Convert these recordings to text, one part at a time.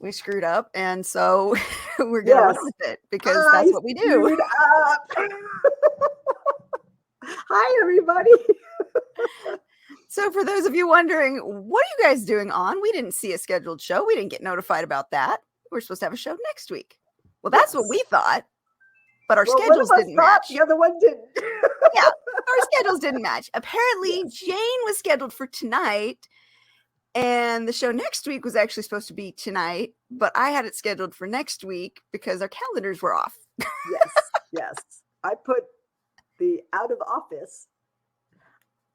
we screwed up, and so we're gonna run Yes. with it because I that's what we do. screwed up. Hi, everybody. So for those of you wondering, what are you guys doing on? We didn't see a scheduled show. We didn't get notified about that. We're supposed to have a show next week. Well, that's what we thought, but our Well, one of schedules us didn't thought, match. the other one didn't. Yeah, our schedules didn't match. Apparently, Yes. Jane was scheduled for tonight, and the show next week was actually supposed to be tonight, but I had it scheduled for next week because our calendars were off. Yes. I put the out of office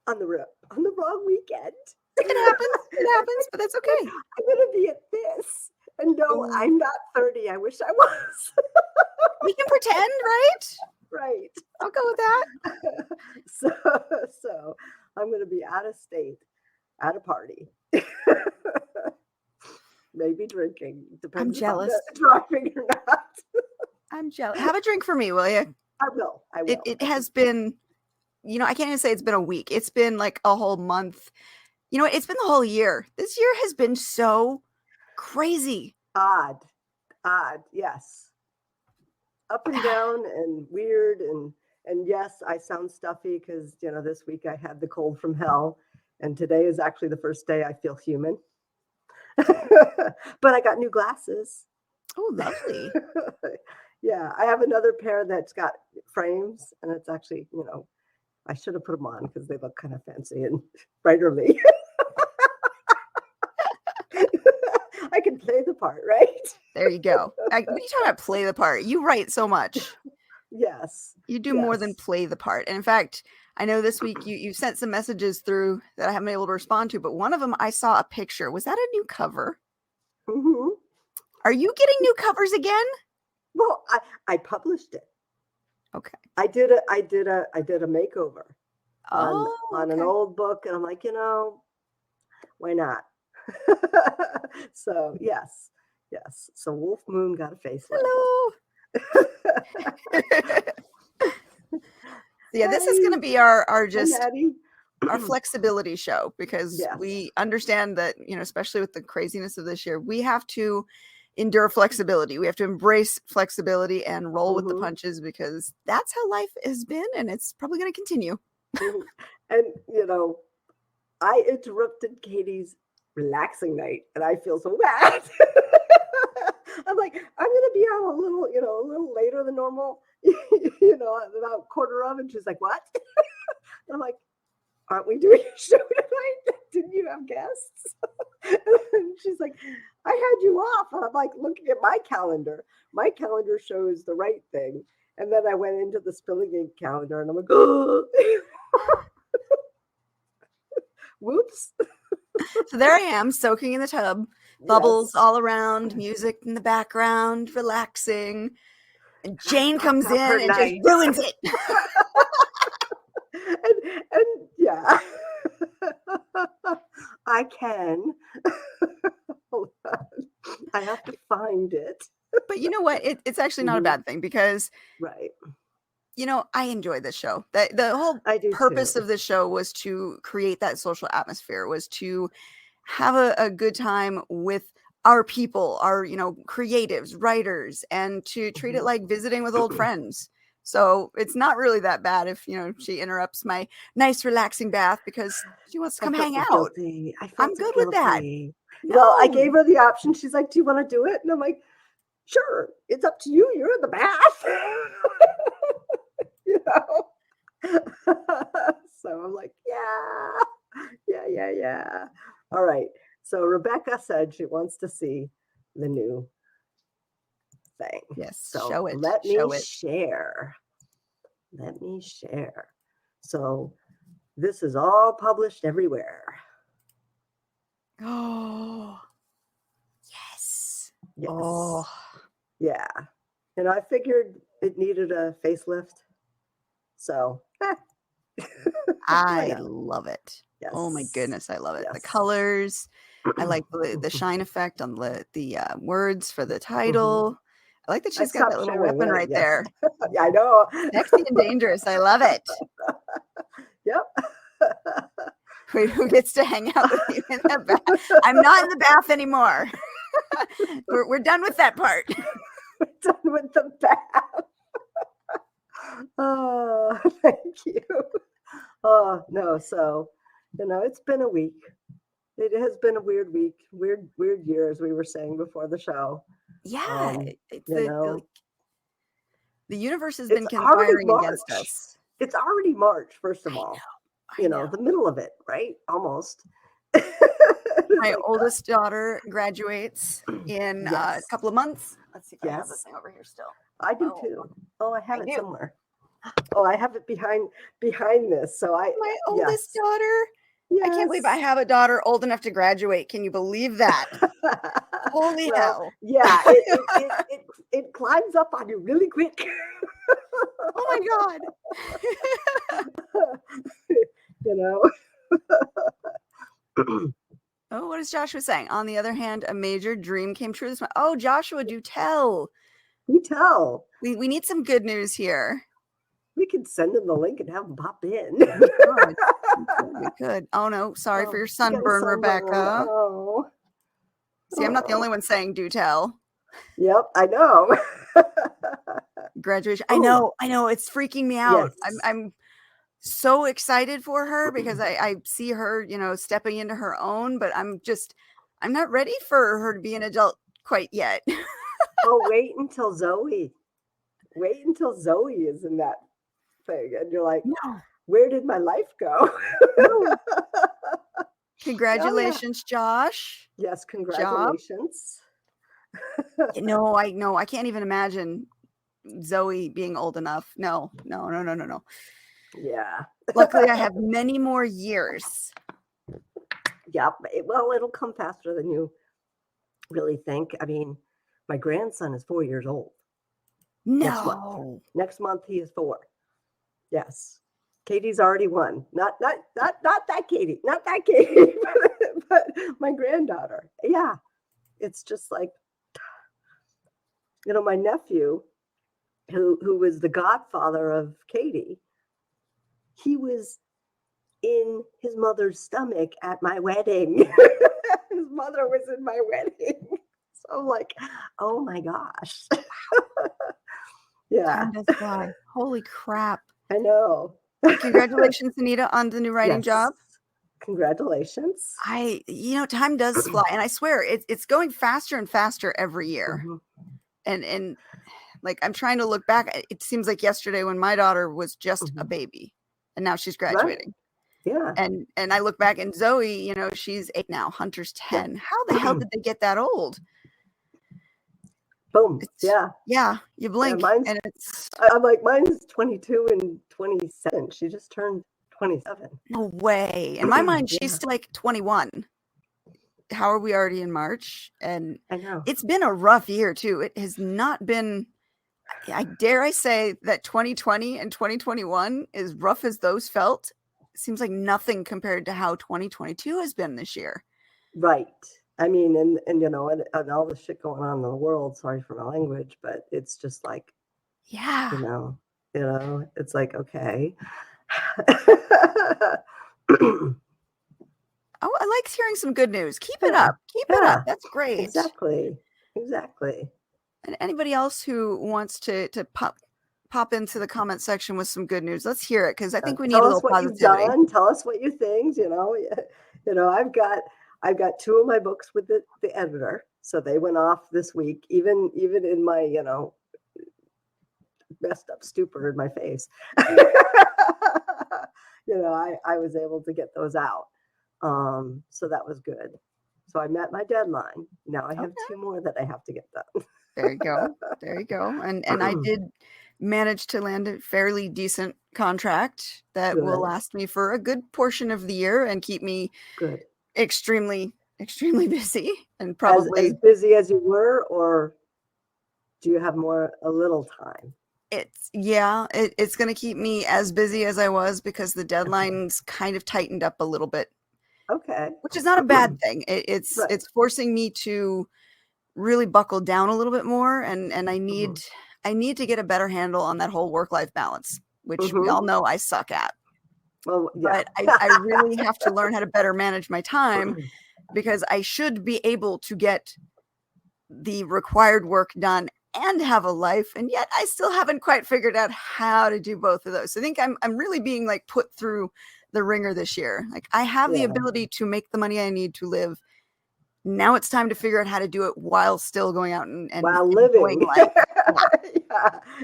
on the wrong weekend. It happens, but that's okay. I'm going to be at this. And no, I'm not 30. I wish I was. We can pretend, right? Right. I'll go with that. So I'm going to be out of state at a party. Maybe drinking. Depends I'm jealous. if I'm driving or not. I'm jealous. Have a drink for me, will you? I will. It has been, I can't even say it's been a week. It's been like a whole month. You know what? It's been the whole year. This year has been so crazy. Odd. Yes. Up and down and weird. And yes, I sound stuffy because, this week I had the cold from hell. And today is actually the first day I feel human. But I got new glasses. Oh, lovely. Yeah, I have another pair that's got frames, and it's actually, I should have put them on because they look kind of fancy and writerly. I can play the part, right? There you go. What are you talking about? Play the part. You write so much. Yes. You do more than play the part. And in fact, I know this week you sent some messages through that I haven't been able to respond to, but one of them I saw a picture. Was that a new cover? Mm-hmm. Are you getting new covers again? Well, I published it. Okay. I did a makeover on okay. an old book, and I'm like, why not? So yes. So Wolf Moon got a facelift. Hello. Yeah, this is going to be our flexibility show because we understand that, especially with the craziness of this year, we have to endure flexibility. We have to embrace flexibility and roll with the punches because that's how life has been, and it's probably going to continue. And, I interrupted Katie's relaxing night, and I feel so bad. I'm like, I'm going to be on a little later than normal, about quarter of, and she's like, what? And I'm like, aren't we doing a show tonight? Didn't you have guests? And she's like, I had you off. And I'm like, looking at my calendar. My calendar shows the right thing. And then I went into the Spilling Ink calendar, and I'm like, oh. Whoops. So there I am, soaking in the tub, bubbles all around, music in the background, relaxing. And Jane comes in and just ruins it. and yeah, I can. Hold on. I have to find it. But you know what? It's actually not a bad thing because, I enjoy this show. The whole purpose of this show was to create that social atmosphere, was to have a good time with our people, our, creatives, writers, and to treat it like visiting with old friends. So it's not really that bad if, she interrupts my nice, relaxing bath because she wants to come hang out. I'm good with that. No. Well, I gave her the option. She's like, do you want to do it? And I'm like, sure, it's up to you. You're in the bath. So I'm like, yeah. All right. So Rebecca said she wants to see the new thing. Yes. So show it. Let me share. So this is all published everywhere. Oh, yes. Oh, yeah. And I figured it needed a facelift. So I love it. Yes. Oh my goodness, I love it. Yes. The colors. I like the shine effect on the words for the title. I like that she's got that little weapon right there. Yeah, I know. Sexy and dangerous. I love it. Yep. Who gets to hang out with you in the bath? I'm not in the bath anymore. We're done with that part. We're done with the bath. Oh, thank you. Oh, no. So, it's been a week. It has been a weird week, weird year, as we were saying before the show. Yeah. It's the universe has been it's already conspiring against March. us. It's already March, first of all. I know. The middle of it, right? Almost. My oldest daughter graduates in a couple of months. Let's see if I have this thing over here still. I do too. Oh, I have it somewhere. Oh, I have it behind this. So my oldest daughter. Yes. I can't believe I have a daughter old enough to graduate. Can you believe that? Holy hell. Yeah, it climbs up on you really quick. Oh my God. Oh, what is Joshua saying? On the other hand, a major dream came true this month. Oh, Joshua, do tell. You tell. We need some good news here. We could send them the link and have them pop in. We could. Oh no, sorry for your sunburn, Rebecca. Oh. See, I'm not the only one saying do tell. Yep, I know. Graduation. I know. It's freaking me out. Yes. I'm so excited for her because I see her, stepping into her own, but I'm not ready for her to be an adult quite yet. Oh, wait until Zoe is in that thing. And you're like, no. Where did my life go? No. Congratulations, Josh. Yes, congratulations. No, I can't even imagine Zoe being old enough. No. Yeah. Luckily, I have many more years. Yep. Well, it'll come faster than you really think. I mean, my grandson is 4 years old. No. Next month he is 4. Yes. Katie's already 1. Not that Katie. Not that Katie. but my granddaughter. Yeah. It's just like, my nephew, who was the godfather of Katie, he was in his mother's stomach at my wedding. His mother was in my wedding. So I'm like, oh my gosh. Yeah. Time does fly. Holy crap. I know. Congratulations, Anita, on the new writing job. Congratulations. Time does fly. And I swear it's going faster and faster every year. Mm-hmm. And like, I'm trying to look back. It seems like yesterday when my daughter was just a baby and now she's graduating. Right. Yeah. And I look back and Zoe, she's 8 now. Hunter's 10. How the hell did they get that old? Boom. Yeah. You blink and it's. I'm like, mine's 22 and 27. She just turned 27. No way. In my mind, she's still like 21. How are we already in March? And I know it's been a rough year too. It has not been. I dare I say that 2020 and 2021, as rough as those felt, seems like nothing compared to how 2022 has been this year. Right. I mean, and all the shit going on in the world, sorry for my language, but it's just like, yeah, it's like, okay. Oh, I like hearing some good news. Keep it up. Keep it up. That's great. Exactly. And anybody else who wants to pop into the comment section with some good news, let's hear it, because I think we need a little positivity. Tell us what you think. I've got 2 of my books with the editor, so they went off this week. Even in my messed up stupor in my face, I was able to get those out. So that was good. So I met my deadline. Now I have 2 more that I have to get done. There you go. And I did manage to land a fairly decent contract that will last me for a good portion of the year and keep me extremely, extremely busy, and probably as busy as you were, or do you have a little time? It's going to keep me as busy as I was because the deadline's kind of tightened up a little bit. Okay. Which is not a bad thing. It's forcing me to really buckle down a little bit more, and I need to get a better handle on that whole work-life balance, which we all know I suck at. Well, yeah. But I really have to learn how to better manage my time, because I should be able to get the required work done and have a life, and yet I still haven't quite figured out how to do both of those. I think I'm really being like put through the ringer this year. Like, I have the ability to make the money I need to live. Now it's time to figure out how to do it while still going out and while enjoying living. life.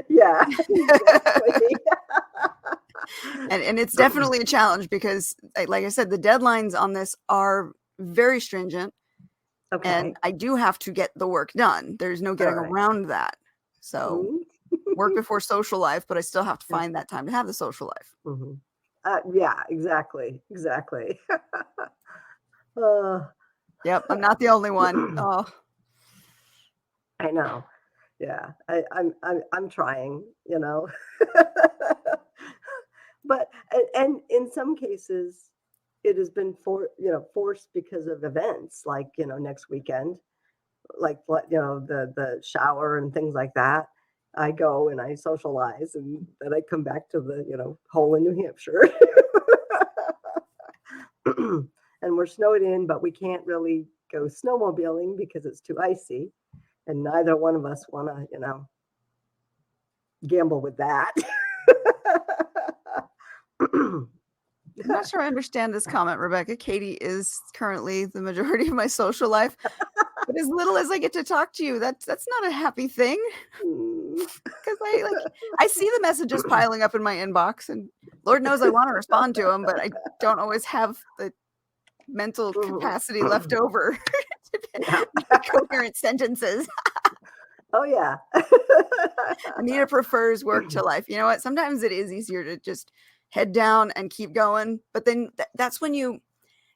Yeah, exactly. And it's definitely a challenge, because like I said, the deadlines on this are very stringent. Okay. And I do have to get the work done. There's no getting around that. So work before social life, but I still have to find that time to have the social life. Yeah, exactly. Yep, I'm not the only one. Oh, I know. Yeah, I'm trying, but and in some cases, it has been forced because of events like next weekend, like the shower and things like that. I go and I socialize, and then I come back to the hole in New Hampshire. And we're snowed in, but we can't really go snowmobiling because it's too icy, and neither one of us want to gamble with that. I'm not sure I understand this comment, Rebecca. Katie is currently the majority of my social life, but as little as I get to talk to you, that's not a happy thing. Because I see the messages piling up in my inbox, and Lord knows I want to respond to them, but I don't always have the mental capacity left over to make coherent sentences. Oh yeah. Anita prefers work to life. You know what? Sometimes it is easier to just head down and keep going. But then that's when you,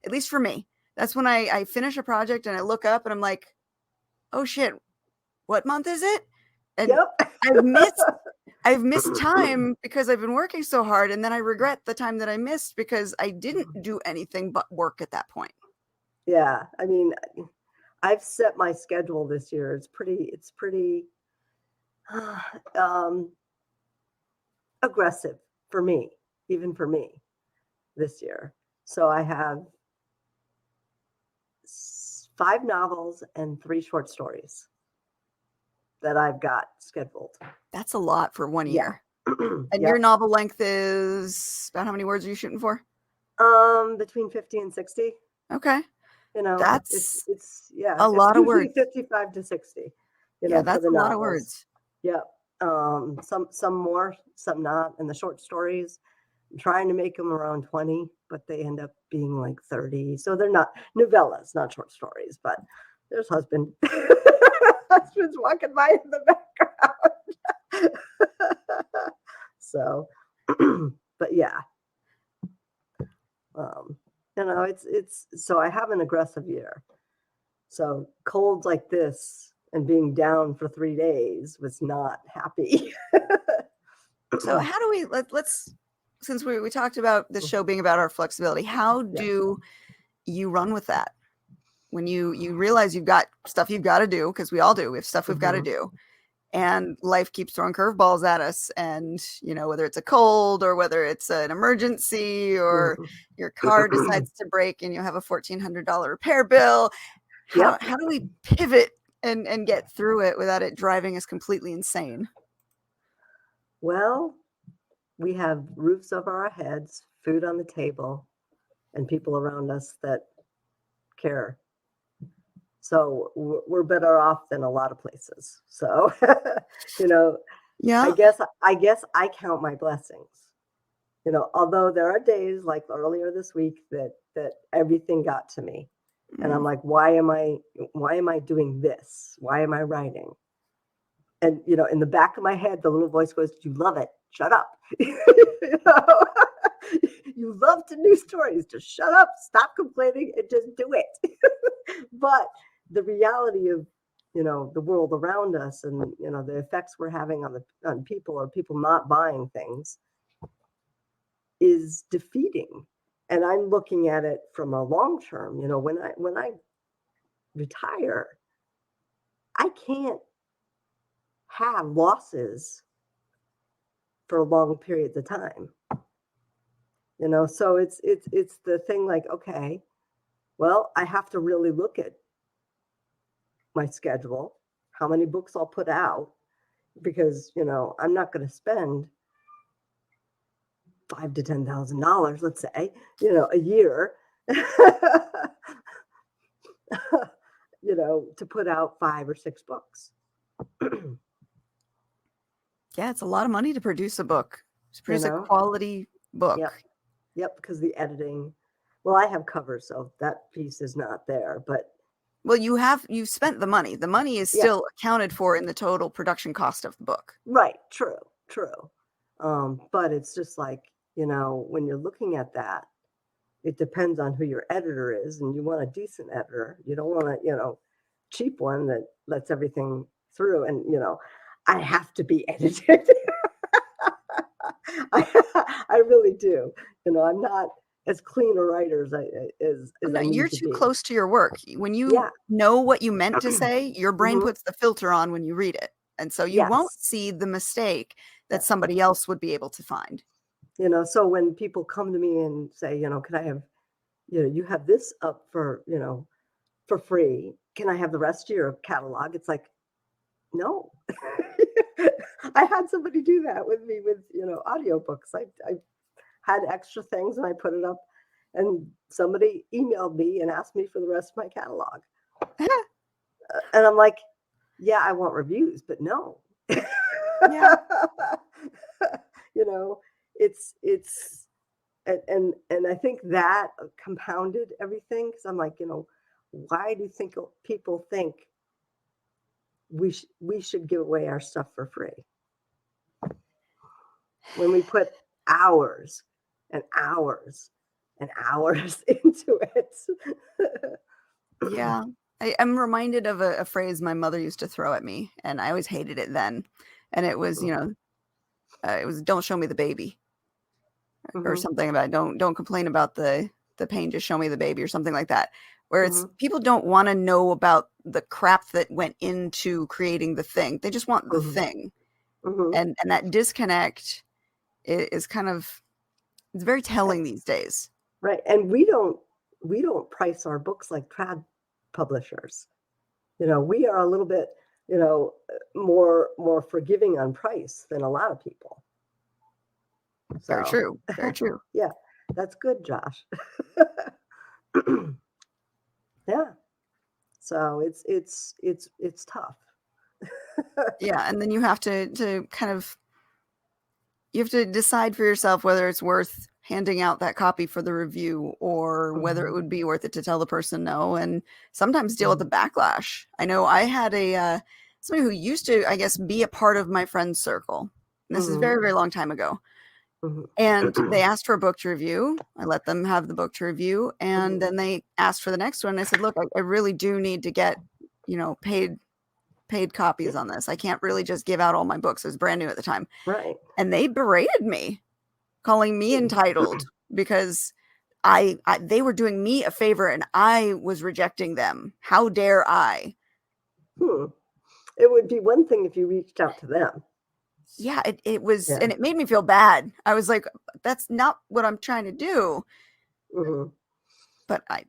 at least for me, that's when I finish a project and I look up and I'm like, oh shit, what month is it? And I've missed time because I've been working so hard, and then I regret the time that I missed because I didn't do anything but work at that point. Yeah, I mean, I've set my schedule this year. It's pretty aggressive for me, even for me this year. So I have 5 novels and 3 short stories that I've got scheduled. That's a lot for 1 year. And your novel length is about how many words are you shooting for? Between 50 and 60. Okay. That's it's a lot of words. 55 to 60. That's a lot of words. Yep. Some more, some not. And the short stories, I'm trying to make them around 20, but they end up being like 30. So they're not novellas, not short stories, but there's husband's walking by in the background. So, but yeah. It's so I have an aggressive year. So colds like this and being down for 3 days was not happy. So how do we let's since we talked about the show being about our flexibility, how do you run with that when you realize you've got stuff you've got to do, because we all do, we have stuff we've got to do, and life keeps throwing curveballs at us, and whether it's a cold or whether it's an emergency or your car decides to break and you have a $1,400 repair bill, how do we pivot and get through it without it driving us completely insane? Well, we have roofs over our heads, food on the table, and people around us that care. So we're better off than a lot of places. So, Yeah. I guess I count my blessings. Although there are days like earlier this week that everything got to me. And I'm like, why am I doing this? Why am I writing? And in the back of my head, the little voice goes, "You love it. Shut up." You love to do stories. Just shut up, stop complaining, and just do it. But the reality of the world around us, and the effects we're having on people, or people not buying things, is defeating. And I'm looking at it from a long term. When I retire, I can't have losses for long periods of time. So it's the thing like, okay, well, I have to really look at my schedule, how many books I'll put out, because, I'm not going to spend $5,000 to $10,000, let's say, a year, to put out 5 or 6 books. Yeah, it's a lot of money to produce a book, to produce a quality book. Yep, because the editing, well, I have covers, so that piece is not there, but. Well, you've spent the money. The money is still accounted for in the total production cost of the book. Right, true. But it's just like, when you're looking at that, it depends on who your editor is, and you want a decent editor. You don't want a, cheap one that lets everything through. And, I have to be edited. I really do. I'm not as clean a writer as I need You're to too be. close to your work. When you know what you meant to say, your brain puts the filter on when you read it. And so you won't see the mistake that somebody else would be able to find. So when people come to me and say, can I have, you have this up for, for free. Can I have the rest of your catalog? It's like, no. I had somebody do that with me with, audiobooks. I had extra things and I put it up, and somebody emailed me and asked me for the rest of my catalog. And I'm like, yeah, I want reviews, but no. Yeah. It's and I think that compounded everything, because I'm like, why do you think people think we should give away our stuff for free when we put hours and hours and hours into it? Yeah. I'm reminded of a phrase my mother used to throw at me, and I always hated it then. And it was, it was, don't show me the baby, or something about don't complain about the pain, just show me the baby, or something like that. Where it's people don't want to know about the crap that went into creating the thing. They just want the thing. And that disconnect is kind of, it's very telling these days. Right. And we don't price our books like trad publishers. We are a little bit, more forgiving on price than a lot of people. So, very true. Very true. Yeah, that's good, Josh. Yeah. So it's tough. Yeah, and then you have to kind of, you have to decide for yourself whether it's worth handing out that copy for the review, or whether it would be worth it to tell the person no, and sometimes deal with the backlash. I know I had somebody who used to, I guess, be a part of my friend's circle. And this is very, very long time ago. And they asked for a book to review. I let them have the book to review. And then they asked for the next one. And I said, look, I really do need to get, paid copies on this. I can't really just give out all my books. It was brand new at the time. Right. And they berated me, calling me entitled, because they were doing me a favor and I was rejecting them. How dare I? It would be one thing if you reached out to them. Yeah, it was, and it made me feel bad. I was like, that's not what I'm trying to do. But that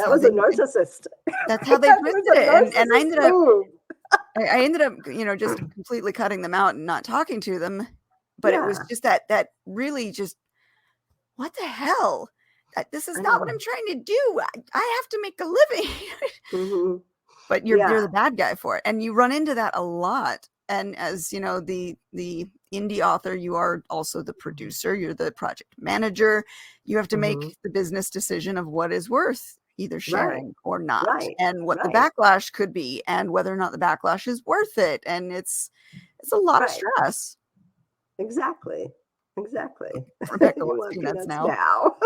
was a narcissist. That's how they twisted it. And I ended up, just completely cutting them out and not talking to them. But it was just that really just, what the hell? This is not what I'm trying to do. I have to make a living. But you're the bad guy for it. And you run into that a lot. And as the indie author, you are also the producer, you're the project manager. You have to make the business decision of what is worth either sharing or not, and what the backlash could be, and whether or not the backlash is worth it. And it's a lot of stress. Exactly. Rebecca You wants want peanuts now?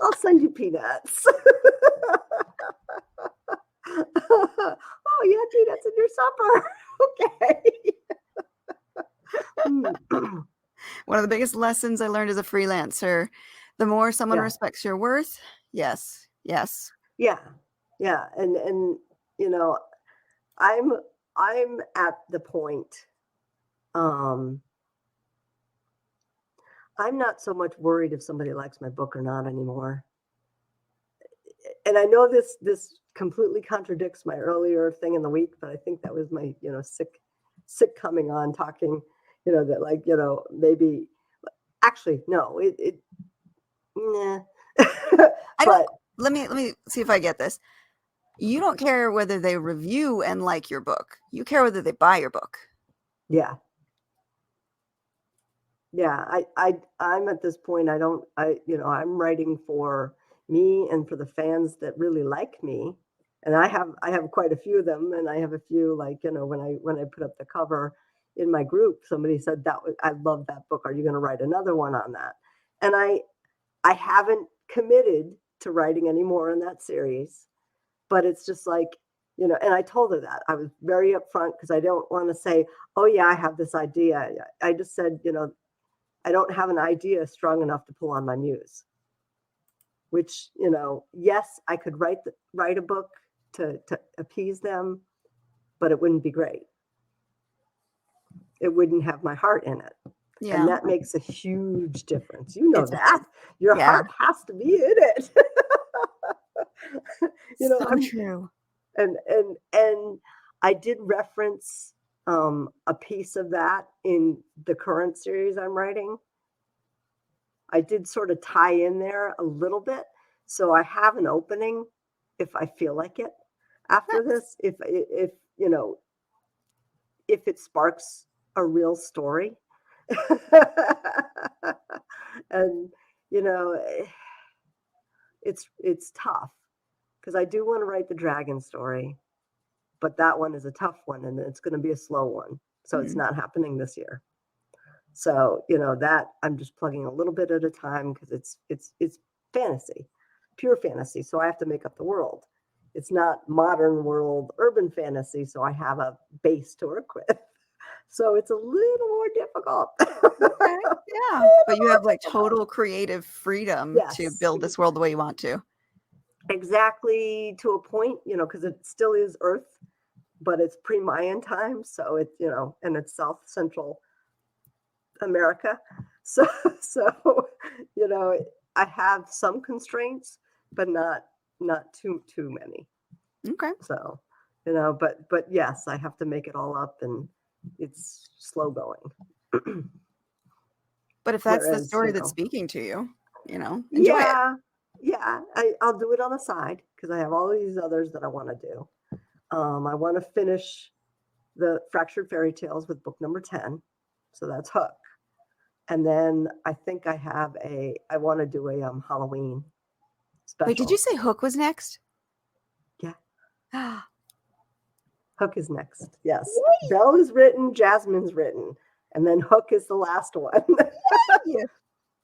I'll send you peanuts. Oh, you had peanuts in your supper. Okay. One of the biggest lessons I learned as a freelancer, the more someone respects your worth. Yes. Yeah. And I'm at the point, I'm not so much worried if somebody likes my book or not anymore. And I know this completely contradicts my earlier thing in the week, but I think that was my, sick coming on talking, that like, maybe actually, no, nah. But let me see if I get this. You don't care whether they review and like your book. You care whether they buy your book. Yeah. Yeah. I'm at this point, I'm writing for me and for the fans that really like me. And I have quite a few of them. And I have a few, like, when I put up the cover in my group, somebody said I love that book. Are you going to write another one on that? And I haven't committed to writing any more in that series, but it's just like, and I told her that. I was very upfront because I don't want to say, oh yeah, I have this idea. I just said, I don't have an idea strong enough to pull on my muse, which, yes, I could write a book to appease them, but it wouldn't be great. It wouldn't have my heart in it. Yeah. And that makes a huge difference. That. Your heart has to be in it. So true. And I did reference a piece of that in the current series I'm writing. I did sort of tie in there a little bit. So I have an opening if I feel like it after this, if it sparks a real story. And, it's tough because I do want to write the dragon story, but that one is a tough one and it's going to be a slow one. So it's not happening this year. So, that I'm just plugging a little bit at a time because it's fantasy, pure fantasy. So I have to make up the world. It's not modern world, urban fantasy. So I have a base to work with. So it's a little more difficult. Okay, yeah. But you have like total creative freedom to build this world the way you want to. Exactly, to a point, because it still is Earth, but it's pre-Mayan time. So it's, and it's South Central America. So, I have some constraints, but not too many. Okay. So, but yes, I have to make it all up and it's slow going. But if that's the story that's speaking to you, enjoy it. Yeah, I'll do it on the side because I have all these others that I want to do. I want to finish the Fractured Fairy Tales with book number 10. So that's Hook. And then I think I want to do a Halloween special. Wait, did you say Hook was next? Yeah. Hook is next. Yes. Belle is written, Jasmine's written, and then Hook is the last one. Yeah.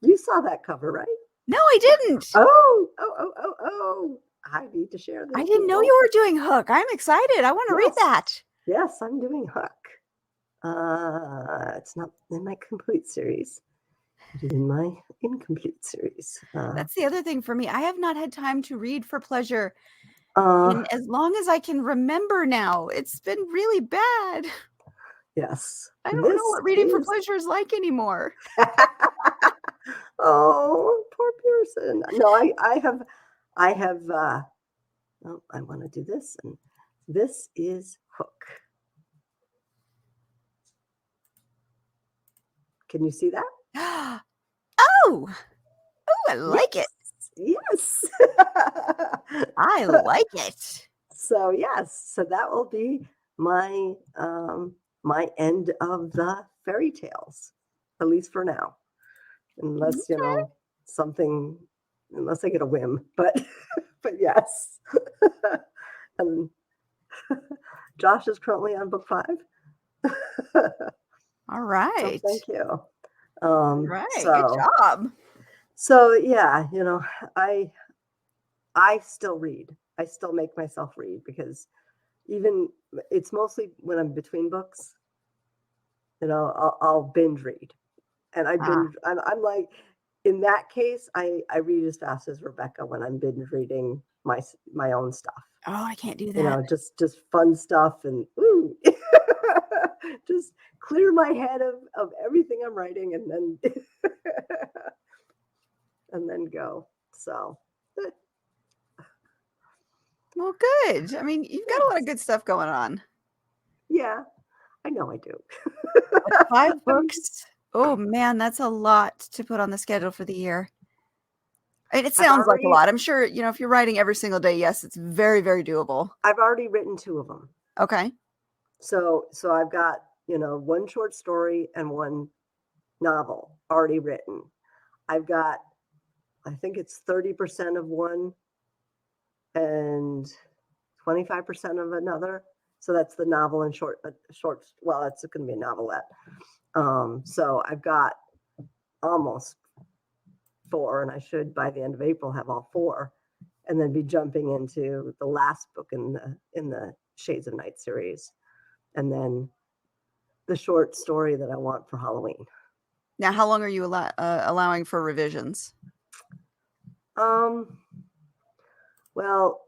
You saw that cover, right? No, I didn't. Oh. I need to share this. I didn't know you were doing Hook. I'm excited. I want to read that. Yes, I'm doing Hook. It's not in my complete series. It is in my incomplete series. That's the other thing for me. I have not had time to read for pleasure in as long as I can remember now. It's been really bad. Yes. I don't know what reading for pleasure is like anymore. Oh, poor Pearson. No, I have I want to do this, and this is Hook. Can you see that? Oh, I like it. Yes. I like it. So yes, so that will be my my end of the fairy tales, at least for now. Unless unless I get a whim, but yes. And Josh is currently on book 5. All right. So thank you. Right. Good job. So yeah, I still read. I still make myself read because it's mostly when I'm between books, I'll binge read. And I'm like, in that case, I read as fast as Rebecca when I'm binge reading my own stuff. Oh, I can't do that. Just fun stuff and just clear my head of everything I'm writing and then and then go. So. Well, good. I mean, you've got a lot of good stuff going on. Yeah, I know I do. 5 books. Oh man, that's a lot to put on the schedule for the year. It sounds like a lot. I'm sure, if you're writing every single day, yes, it's very, very doable. I've already written 2 of them. Okay. So I've got, 1 short story and 1 novel already written. I've got, I think it's 30% of one and 25% of another. So that's the novel and short. Well, it's going to be a novelette. So I've got almost 4, and I should by the end of April have all 4, and then be jumping into the last book in the Shades of Night series, and then the short story that I want for Halloween. Now, how long are you allowing for revisions? Well,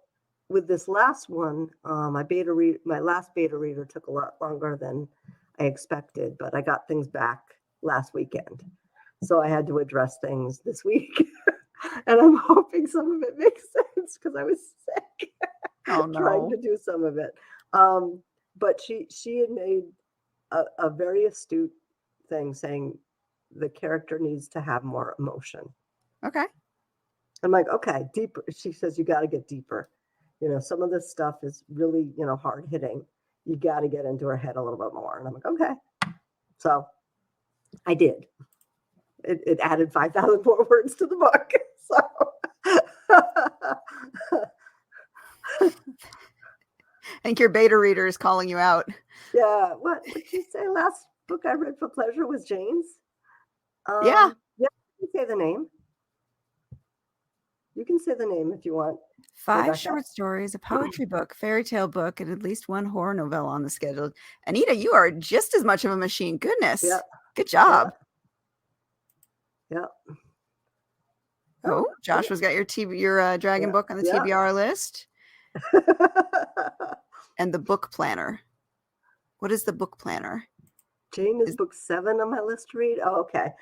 with this last one, my last beta reader took a lot longer than I expected, but I got things back last weekend. So I had to address things this week. And I'm hoping some of it makes sense because I was sick. Oh, no. Trying to do some of it. But she had made a very astute thing saying the character needs to have more emotion. Okay. I'm like, okay, deeper. She says, you got to get deeper. Some of this stuff is really, hard hitting. You got to get into her head a little bit more. And I'm like, okay. So I did. It added 5,000 more words to the book. So I think your beta reader is calling you out. Yeah. What did you say? Last book I read for pleasure was Jane's. Yeah. Yeah. You can say the name. You can say the name if you want. 5 short stories, a poetry book, fairy tale book, and at least 1 horror novella on the schedule. Anita, you are just as much of a machine. Goodness. Yeah. Good job. Yeah. Oh, Joshua's got your dragon book on the TBR list. And the book planner. What is the book planner? Jane is book 7 on my list to read. Oh, okay.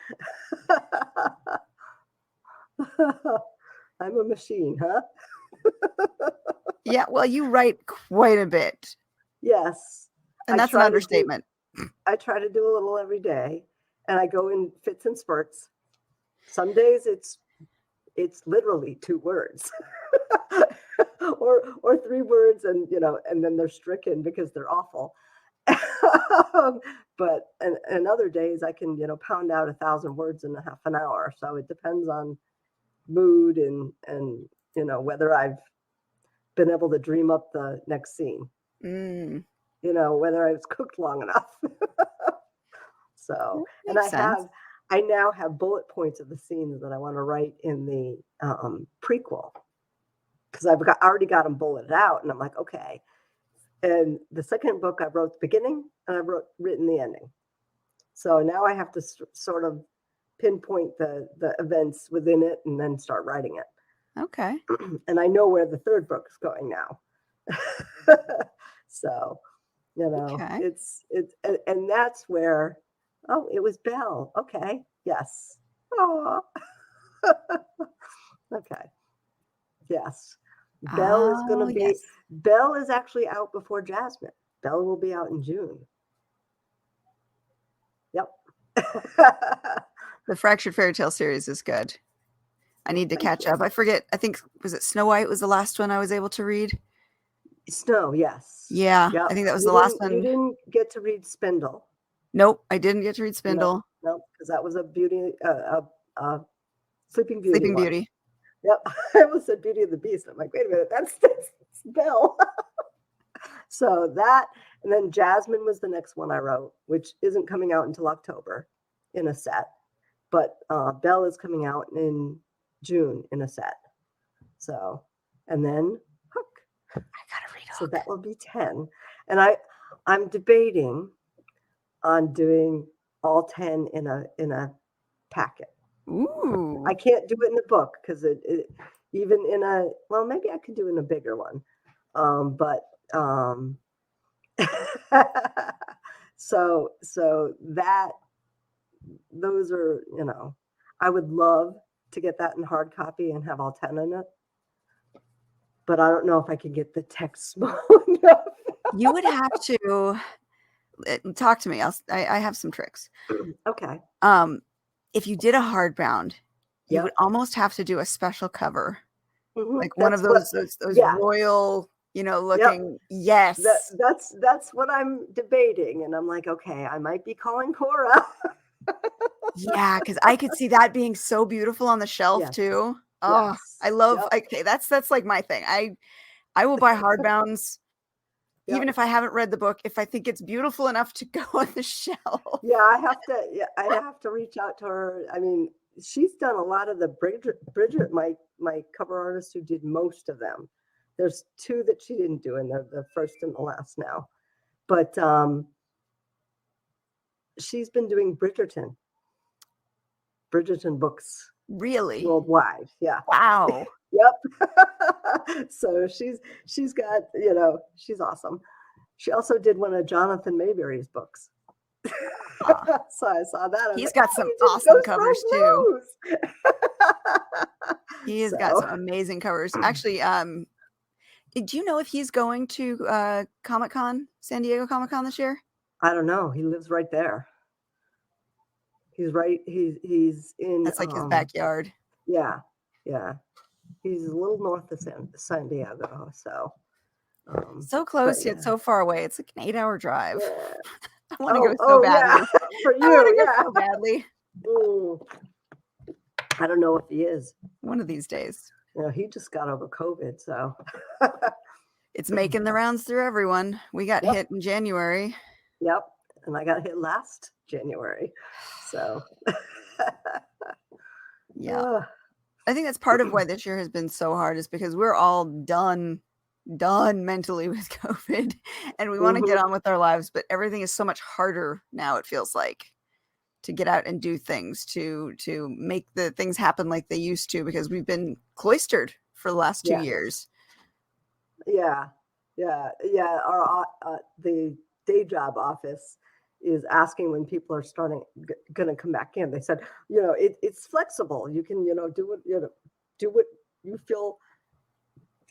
I'm a machine, huh? Yeah, well, you write quite a bit. Yes. And that's an understatement. I try to do a little every day, and I go in fits and spurts. Some days it's literally 2 words or 3 words, and and then they're stricken because they're awful. But and other days I can pound out 1,000 words in a half an hour. So it depends on mood and whether I've been able to dream up the next scene. Whether I was cooked long enough. So, and I now have bullet points of the scenes that I want to write in the prequel, because I've already got them bulleted out, and I'm like, okay. And the second book, I wrote the beginning and I've written the ending. So now I have to sort of pinpoint the events within it and then start writing it. Okay. And I know where the third book is going now. So, okay. it's and that's where, oh, it was Belle. Okay. Yes. Oh. Okay. Yes. Belle is going to be, yes. Belle is actually out before Jasmine. Belle will be out in June. Yep. The Fractured Fairy Tale series is good. I need to catch up. I forget. I think, was it Snow White was the last one I was able to read? Snow, yes. Yeah. Yep. I think that was the last one. You didn't get to read Spindle. Nope. I didn't get to read Spindle. Nope. Because that was a Sleeping Beauty. Sleeping Beauty. Yep. I almost said Beauty and the Beast. I'm like, wait a minute, that's Belle. So that, and then Jasmine was the next one I wrote, which isn't coming out until October in a set. But Belle is coming out in June in a set. So, and then Hook. I gotta read Hook. So that will be 10. And I'm debating on doing all 10 in a packet. Ooh. I can't do it in a book because it even in a, well, maybe I could do in a bigger one. But so that, those are, I would love to get that in hard copy and have all 10 in it. But I don't know if I could get the text small enough. You would have to talk to me. I have some tricks. Okay. If you did a hardbound, you would almost have to do a special cover, like one of those royal, looking. Yes, that's what I'm debating, and I'm like, okay, I might be calling Cora. Yeah, because I could see that being so beautiful on the shelf too. Oh, I love. Okay, that's like my thing. I will buy hardbounds. Even if I haven't read the book, if I think it's beautiful enough to go on the shelf. Yeah, I have to reach out to her. I mean, she's done a lot of the Bridget, my cover artist who did most of them. There's 2 that she didn't do, and they're the first and the last now. But she's been doing Bridgerton books. Really? Worldwide. Yeah. Wow. Yep. So she's got, she's awesome. She also did one of Jonathan Mayberry's books. So I saw that. He's got some awesome covers too. He has got some amazing covers. Actually, do you know if he's going to Comic-Con, San Diego Comic-Con this year? I don't know. He lives right there. He's right. He's in. That's like his backyard. Yeah. Yeah. He's a little north of San Diego. So. So close yet so far away. It's like an 8-hour drive. Yeah. I want to go so badly. Yeah. For you, I want to go so badly. I don't know if he is. One of these days. He just got over COVID, so. It's making the rounds through everyone. We got hit in January. Yep, and I got hit last January, so. Yeah. I think that's part of why this year has been so hard, is because we're all done mentally with COVID, and we want to get on with our lives, but everything is so much harder now, it feels like, to get out and do things, to make the things happen like they used to, because we've been cloistered for the last 2 years. Yeah. Our the day job office is asking when people are going to come back in. They said, it's flexible. You can, do what you feel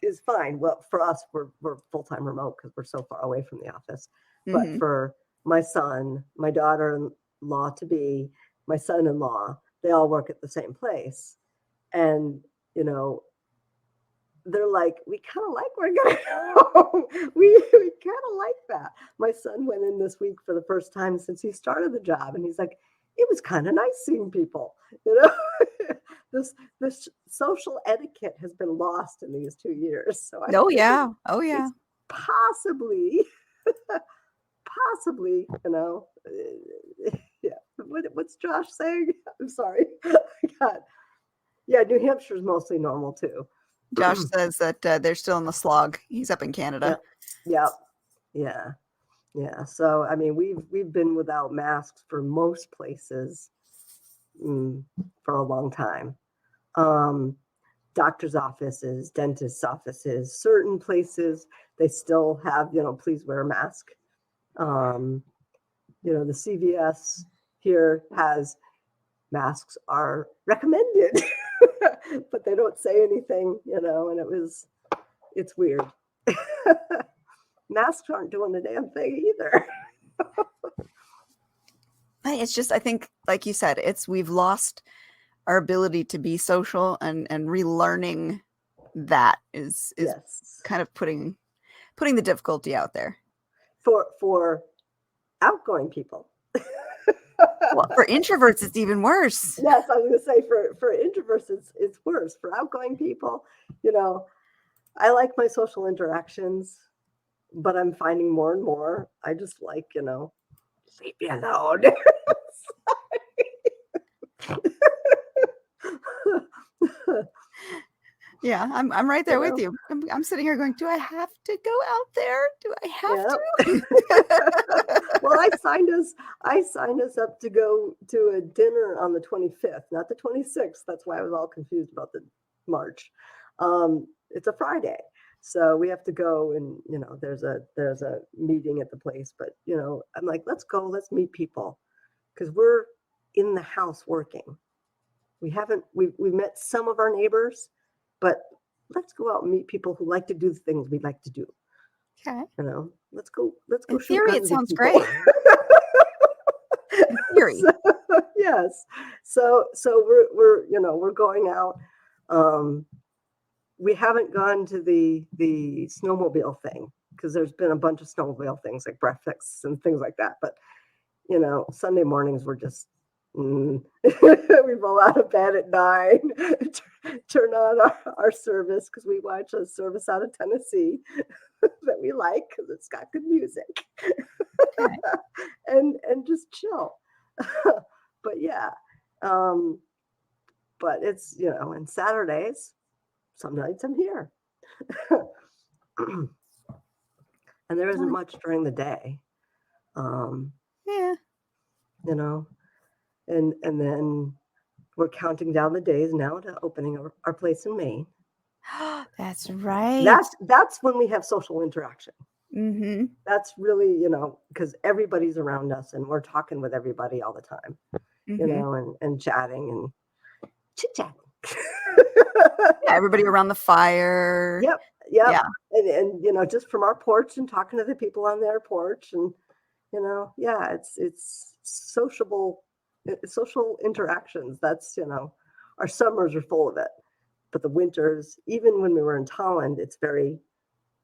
is fine. Well, for us, we're full-time remote because we're so far away from the office. But for my son, my daughter-in-law to be, my son-in-law, they all work at the same place. And, they're like, we kind of like working at home. We kind of like that. My son went in this week for the first time since he started the job, and he's like, it was kind of nice seeing people. This social etiquette has been lost in these 2 years. So yeah. Possibly, yeah. What's Josh saying? I'm sorry. God. Yeah, New Hampshire's mostly normal too. Josh says that they're still in the slog. He's up in Canada. Yeah. So I mean, we've been without masks for most places for a long time. Doctor's offices, dentist's offices, certain places they still have, please wear a mask. The CVS here has masks are recommended. But they don't say anything, and it's weird. Masks aren't doing the damn thing either. It's just, I think, like you said, we've lost our ability to be social, and relearning that is kind of putting the difficulty out there. For outgoing people. Well, for introverts, it's even worse. Yes, I was going to say for introverts, it's worse. For outgoing people, I like my social interactions, but I'm finding more and more I just like, leave me alone. Yeah, I'm right there with you. I'm sitting here going, do I have to go out there? Do I have to? Well, I signed us up to go to a dinner on the 25th, not the 26th. That's why I was all confused about the March. It's a Friday, so we have to go, and there's a meeting at the place. But I'm like, let's go, let's meet people, because we're in the house working. we've met some of our neighbors, but let's go out and meet people who like to do the things we like to do. Okay. Let's go In shoot theory, it guns with sounds people. great. In theory. Yes. So we're going out. We haven't gone to the snowmobile thing because there's been a bunch of snowmobile things like breakfasts and things like that. But Sunday mornings we're just we roll out of bed at 9, turn on our service because we watch a service out of Tennessee that we like because it's got good music. Okay. and just chill. But yeah, but it's and Saturdays, some nights I'm here. And there isn't much during the day. Yeah. And then we're counting down the days now to opening our place in Maine. That's right. That's when we have social interaction. Mm-hmm. That's really, because everybody's around us and we're talking with everybody all the time, and chatting and chit-chatting. Yeah, everybody around the fire. Yep. Yeah. And just from our porch and talking to the people on their porch and, it's social interactions. That's, our summers are full of it. But the winters, even when we were in Tolland, it's very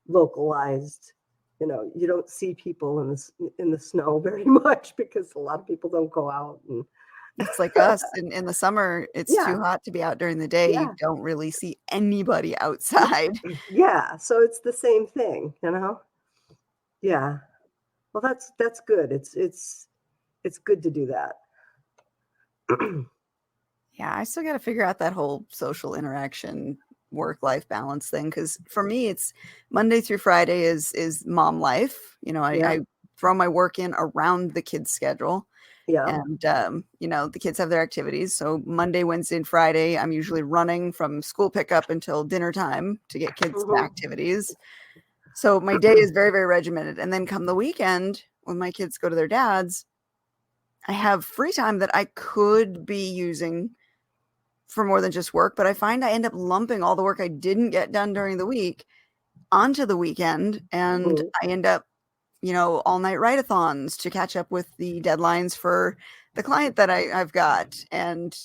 localized. You don't see people in the snow very much because a lot of people don't go out. And it's like us in the summer. It's too hot to be out during the day. You don't really see anybody outside. Yeah, so it's the same thing, Yeah. Well, that's good. It's good to do that. Yeah, I still got to figure out that whole social interaction, work-life balance thing. Because for me, it's Monday through Friday is mom life. I throw my work in around the kids' schedule. Yeah. And, the kids have their activities. So Monday, Wednesday, and Friday, I'm usually running from school pickup until dinner time to get kids to activities. So my day is very, very regimented. And then come the weekend, when my kids go to their dad's, I have free time that I could be using for more than just work. But I find I end up lumping all the work I didn't get done during the week onto the weekend. And I end up all night write-a-thons to catch up with the deadlines for the client that I've got, and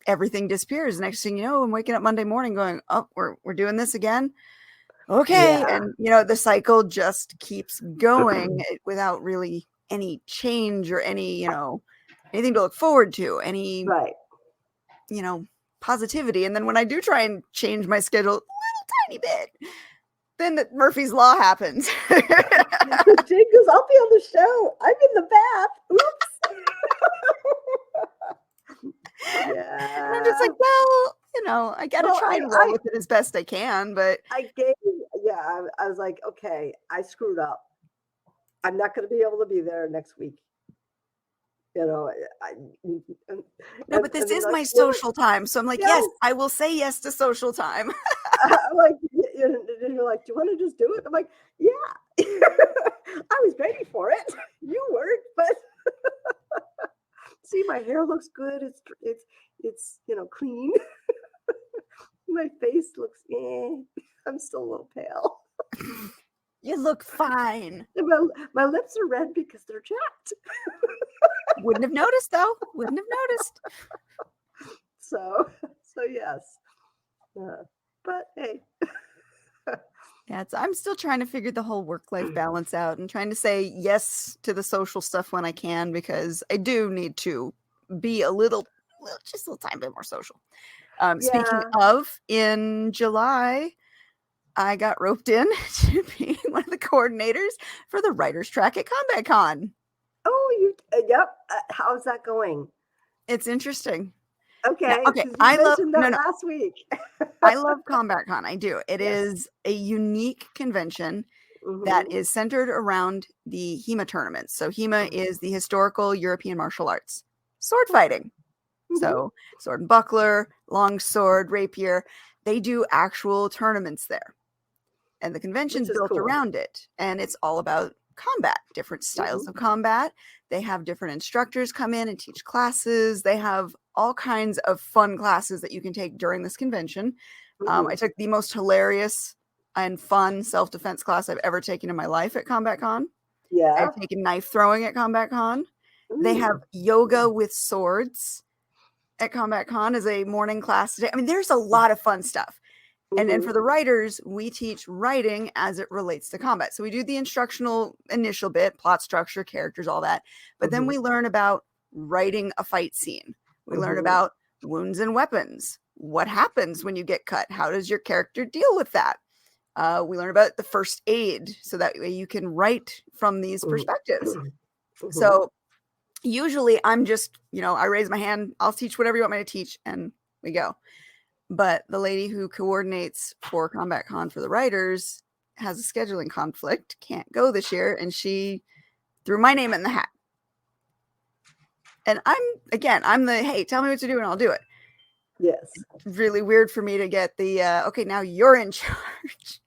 everything disappears. Next thing you know, I'm waking up Monday morning going, oh, we're doing this again. Okay. Yeah. And the cycle just keeps going without really any change or any, anything to look forward to, any, positivity. And then when I do try and change my schedule a little tiny bit, then Murphy's Law happens. Jane goes, I'll be on the show. I'm in the bath. Oops. Yeah. And I'm just like, well, I got to try and roll with it as best I can. But I was like, okay, I screwed up. I'm not going to be able to be there next week. No, but this is my social time. So I'm like, yes, I will say yes to social time. I'm like, you're like, do you want to just do it? I'm like, yeah. I was ready for it. You weren't, but see, my hair looks good. It's clean. My face looks, I'm still a little pale. You look fine. My lips are red because they're chapped. Wouldn't have noticed, though. Wouldn't have noticed. So yes. But hey. Yeah, I'm still trying to figure the whole work-life balance out and trying to say yes to the social stuff when I can, because I do need to be just a little tiny bit more social. Speaking of, in July, I got roped in to be one of the coordinators for the writers track at Combat Con. Oh, yep. How's that going? It's interesting. Okay. Now, okay. Last week. I love Combat Con. I do. It is a unique convention that is centered around the HEMA tournaments. So HEMA is the historical European martial arts, sword fighting. So sword and buckler, long sword, rapier, they do actual tournaments there. And the convention's built around it. And it's all about combat, different styles of combat. They have different instructors come in and teach classes. They have all kinds of fun classes that you can take during this convention. I took the most hilarious and fun self-defense class I've ever taken in my life at Combat Con. Yeah. I've taken knife throwing at Combat Con. They have yoga with swords at Combat Con as a morning class today. I mean, there's a lot of fun stuff. And for the writers, we teach writing as it relates to combat. So we do the instructional initial bit, plot structure, characters, all that. But then we learn about writing a fight scene. We learn about wounds and weapons. What happens when you get cut? How does your character deal with that? We learn about the first aid, so that way you can write from these perspectives. So usually I'm just, I raise my hand, I'll teach whatever you want me to teach, and we go. But the lady who coordinates for Combat Con for the writers has a scheduling conflict, can't go this year, and she threw my name in the hat. And I'm the, hey, tell me what to do and I'll do it. Yes. It's really weird for me to get the, okay, now you're in charge.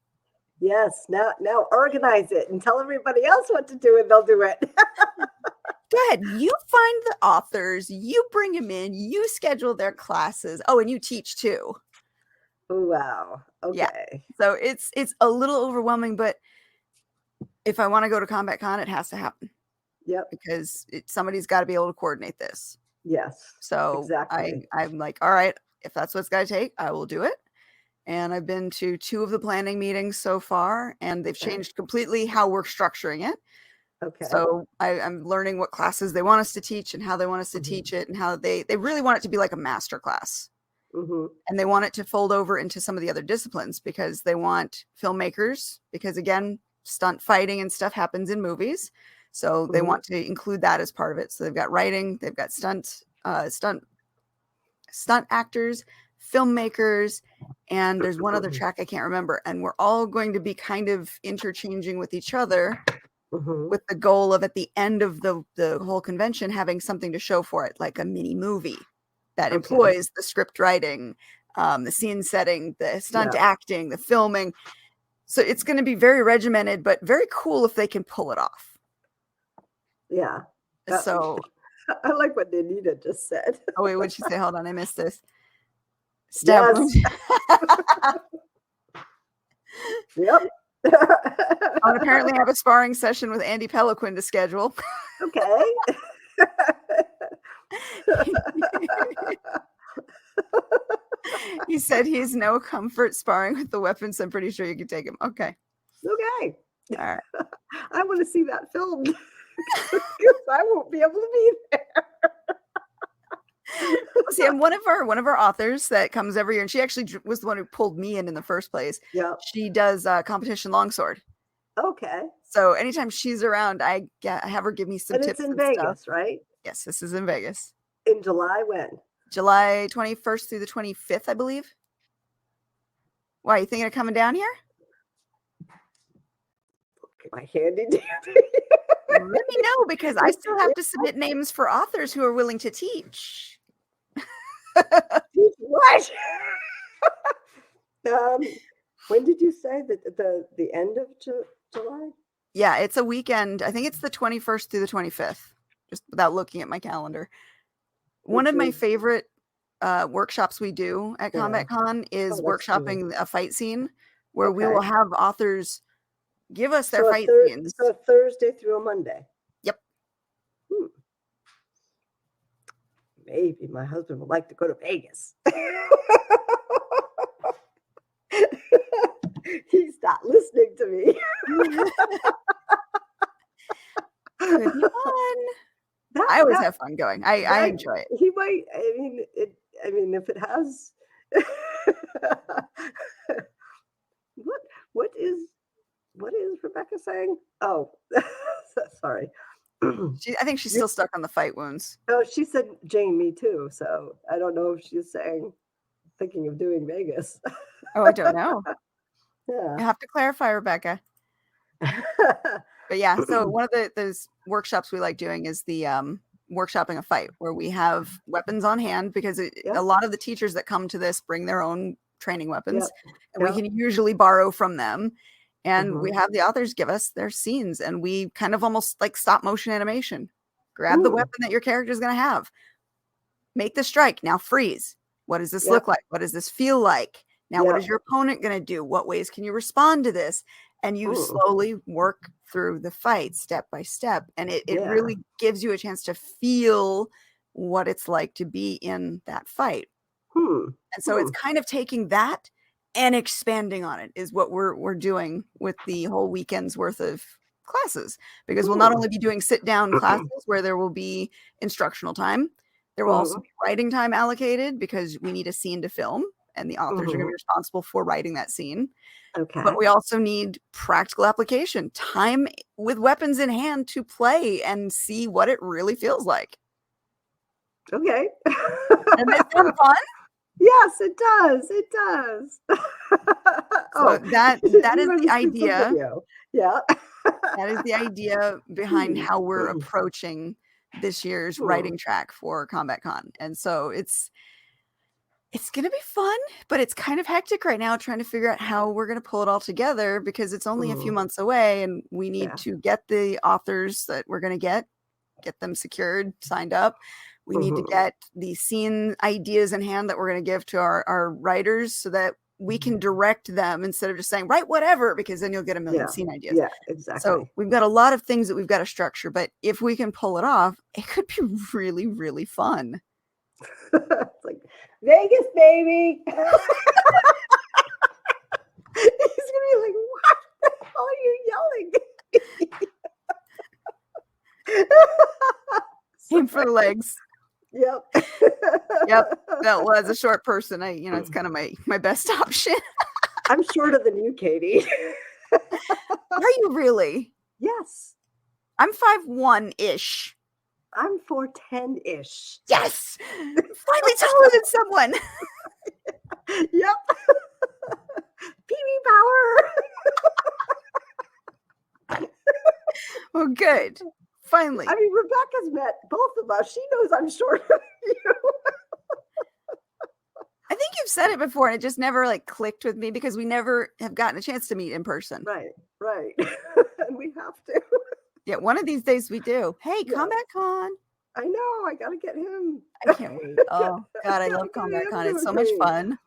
Yes. Now organize it and tell everybody else what to do and they'll do it. Go ahead. You find the authors, you bring them in, you schedule their classes. Oh, and you teach too. Wow. Okay. Yeah. So it's a little overwhelming, but if I want to go to Combat Con, it has to happen. Yep. Because somebody's got to be able to coordinate this. Yes. So exactly. I'm like, all right, if that's what it's got to take, I will do it. And I've been to 2 of the planning meetings so far, and they've changed completely how we're structuring it. Okay. So I'm learning what classes they want us to teach and how they want us to teach it, and how they really want it to be like a master class. And they want it to fold over into some of the other disciplines, because they want filmmakers, because again, stunt fighting and stuff happens in movies. So they want to include that as part of it. So they've got writing, they've got stunt actors, filmmakers, and there's one other track I can't remember. And we're all going to be kind of interchanging with each other with the goal of, at the end of the whole convention, having something to show for it, like a mini movie that employs the script writing, the scene setting, the stunt acting, the filming. So it's going to be very regimented, but very cool if they can pull it off. Yeah. So I like what Anita just said. Oh, wait, what'd she say? Hold on, I missed this. Stab wound. Yep. And apparently I have a sparring session with Andy Peloquin to schedule. Okay. He said he's no comfort sparring with the weapons. I'm pretty sure you can take him. Okay. Okay. All right. I want to see that film, because I won't be able to be there. See, I'm one of our authors that comes every year, and she actually was the one who pulled me in the first place. Yeah. She does competition longsword. Okay. So anytime she's around, I have her give me some tips. It's in Vegas, right? Yes, this is in Vegas. In July, when? July 21st through the 25th, I believe. Why, you thinking of coming down here? My handy dandy. Let me know, because I still have to submit names for authors who are willing to teach. Teach what? When did you say that the end of July? Yeah, it's a weekend. I think it's the 21st through the 25th, just without looking at my calendar. One of my favorite workshops we do at Combat Con is workshopping a fight scene, where we will have authors give us their fight scenes. So Thursday through a Monday. Yep. Maybe my husband would like to go to Vegas. He's not listening to me. Could be fun. I always have fun going. I enjoy it. He might. I mean, if it has. What is Rebecca saying? Oh, sorry. I think she's still stuck on the fight wounds. Oh, she said, Jane, me too. So I don't know if she's thinking of doing Vegas. Oh, I don't know. Yeah. You have to clarify, Rebecca. But yeah, so one of those workshops we like doing is the workshopping a fight, where we have weapons on hand, because a lot of the teachers that come to this bring their own training weapons, and we can usually borrow from them. And we have the authors give us their scenes, and we kind of almost like stop motion animation. Grab the weapon that your character is going to have. Make the strike. Now freeze. What does this look like? What does this feel like? Now, what is your opponent going to do? What ways can you respond to this? And you slowly work through the fight step by step. And it really gives you a chance to feel what it's like to be in that fight. And so it's kind of taking that and expanding on it is what we're doing with the whole weekend's worth of classes, because we'll not only be doing sit down classes where there will be instructional time, there will also be writing time allocated because we need a scene to film and the authors are going to be responsible for writing that scene. But we also need practical application time with weapons in hand to play and see what it really feels like. Okay. And that sound fun? Yes, it does. It does. So that is the idea. Yeah. That is the idea behind how we're approaching this year's writing track for Combat Con. And so it's going to be fun, but it's kind of hectic right now trying to figure out how we're going to pull it all together, because it's only a few months away and we need to get the authors that we're going to get them secured, signed up. We need to get the scene ideas in hand that we're going to give to our writers so that we can direct them instead of just saying, write whatever, because then you'll get a million scene ideas. Yeah, exactly. So we've got a lot of things that we've got to structure, but if we can pull it off, it could be really, really fun. It's like, Vegas, baby. He's going to be like, what the hell are you yelling? Aim for the legs. Yep. Well, as a short person, it's kind of my best option. I'm shorter than you, Katie. Are you really? Yes. I'm 5'1"-ish. I'm 4'10"-ish. Yes. Finally taller than someone. Yep. Pee-wee power. Oh, good. Finally. I mean, Rebecca's met both of us. She knows I'm shorter than you. I think you've said it before, and it just never clicked with me because we never have gotten a chance to meet in person. Right. And we have to. Yeah, one of these days we do. Hey, Combat Con. I know. I got to get him. I can't wait. Oh, God, I love Combat Con. It's so much fun.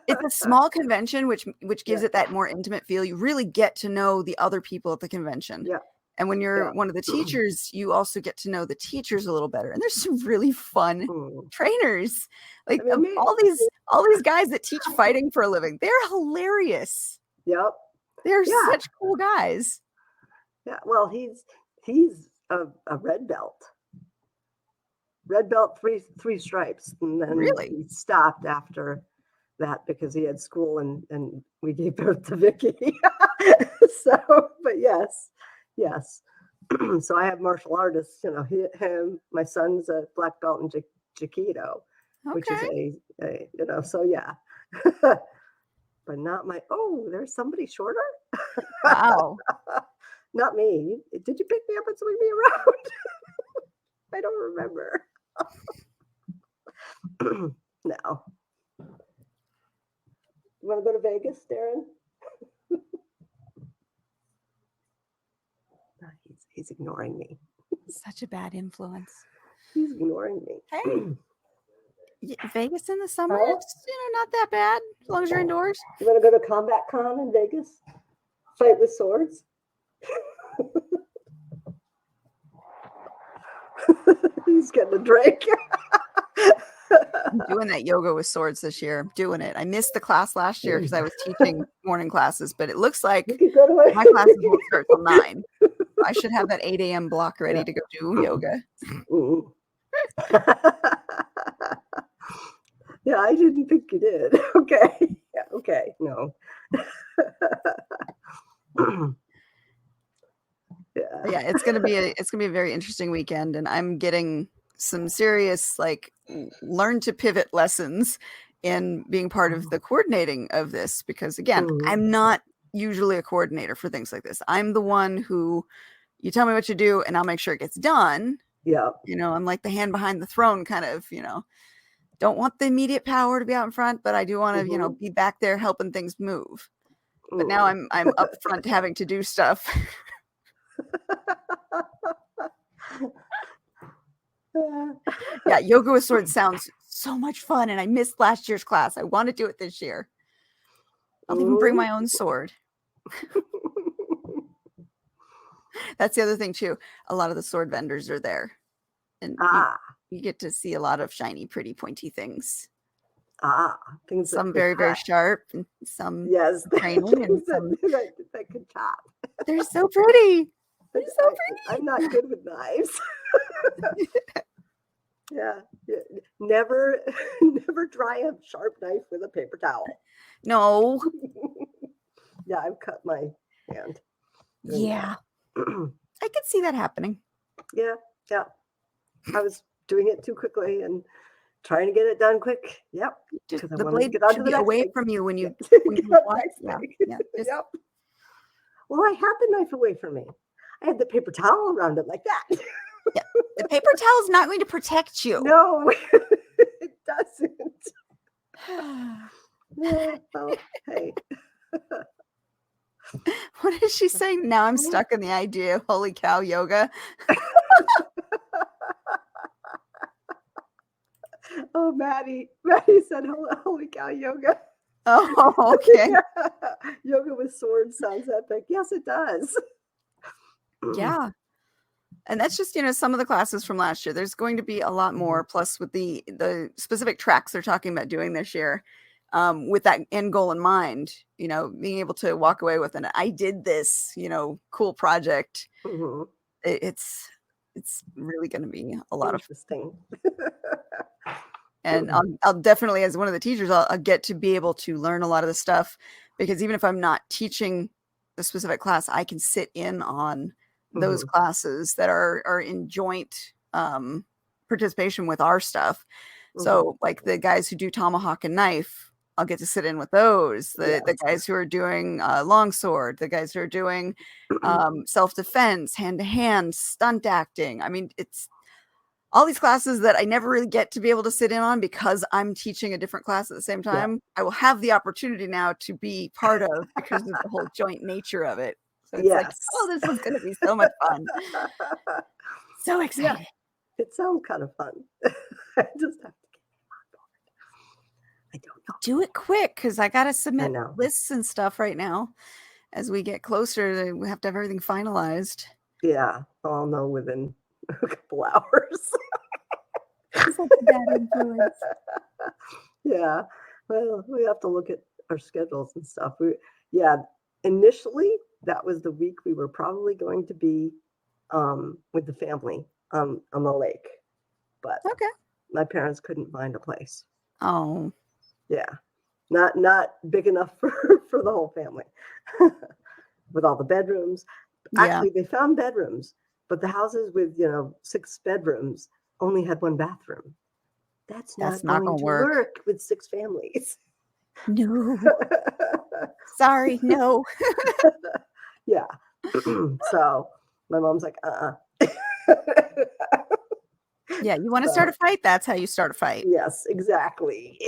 It's a small convention, which gives it that more intimate feel. You really get to know the other people at the convention. Yeah. And when you're one of the teachers, you also get to know the teachers a little better. And there's some really fun trainers. All these guys that teach fighting for a living. They're hilarious. Yep. They're such cool guys. Yeah. Well, he's a red belt. Red belt, three stripes. And then he stopped after that because he had school and we gave birth to Vicky. But yes. So I have martial artists, him, my son's a black belt in Jiu-Jitsu, which is so yeah. But not there's somebody shorter? Wow. Not me. Did you pick me up and swing me around? I don't remember. No. You want to go to Vegas, Darren? He's ignoring me. Such a bad influence. He's ignoring me. Hey. Vegas in the summer, it's not that bad as long as you're indoors. You want to go to Combat Con in Vegas? Fight with swords? He's getting a drink. I'm doing that yoga with swords this year. I'm doing it. I missed the class last year because I was teaching morning classes, but it looks like my classes won't start till 9. I should have that 8 a.m. block ready to go do yoga. Yeah, I didn't think you did. Okay. Yeah, okay. No. Yeah, it's gonna be a very interesting weekend, and I'm getting some serious learn to pivot lessons in being part of the coordinating of this, because again, I'm not usually a coordinator for things like this. I'm the one who you tell me what to do and I'll make sure it gets done. Yeah. I'm like the hand behind the throne kind of, don't want the immediate power to be out in front, but I do want to, be back there helping things move. but now I'm up front having to do stuff. Yeah, yoga with swords sounds so much fun, and I missed last year's class. I want to do it this year. I'll even bring my own sword. That's the other thing too. A lot of the sword vendors are there, and you get to see a lot of shiny, pretty, pointy things. Things some very, very sharp, and some training, and some that could chop. They're so pretty. They're so pretty. I'm not good with knives. Yeah. Never try a sharp knife with a paper towel. No. Yeah, I've cut my hand. Yeah. I could see that happening. Yeah. I was doing it too quickly and trying to get it done quick. Yep. Just the blade should be away from you when you watch. Yeah. Yep. Well, I had the knife away from me. I had the paper towel around it like that. Yeah. The paper towel is not going to protect you. No, it doesn't. Oh, hey. What is she saying? Now I'm stuck in the idea of holy cow yoga. Oh, Maddie said holy cow yoga. Oh, okay. Yoga with swords sounds epic. Yes, it does. Yeah. And that's just, some of the classes from last year. There's going to be a lot more, plus with the specific tracks they're talking about doing this year, with that end goal in mind, being able to walk away with I did this, cool project. Mm-hmm. It's really going to be a lot of interesting. And I'll definitely, as one of the teachers, I'll get to be able to learn a lot of the stuff, because even if I'm not teaching the specific class, I can sit in on those classes that are in joint participation with our stuff. So like the guys who do tomahawk and knife, I'll get to sit in with those. The guys who are doing longsword, the guys who are doing self-defense, hand-to-hand, stunt acting. I mean, it's all these classes that I never really get to be able to sit in on because I'm teaching a different class at the same time. Yeah. I will have the opportunity now to be part of because of the whole joint nature of it. So it's like, oh, this is going to be so much fun. So excited. Yeah. It sounds kind of fun. I just have to get on board. I don't know. Do it quick, because I got to submit lists and stuff right now. As we get closer, we have to have everything finalized. Yeah, I'll know within a couple hours. Such a bad influence. Yeah, well, we have to look at our schedules and stuff. Initially, that was the week we were probably going to be with the family on the lake, but my parents couldn't find a place. Oh, yeah, not big enough for the whole family with all the bedrooms. Actually, they found bedrooms, but the houses with 6 bedrooms only had 1 bathroom. That's not going to work with 6 families. No. Sorry, no. Yeah. So my mom's like, Yeah, you want to start a fight? That's how you start a fight. Yes, exactly.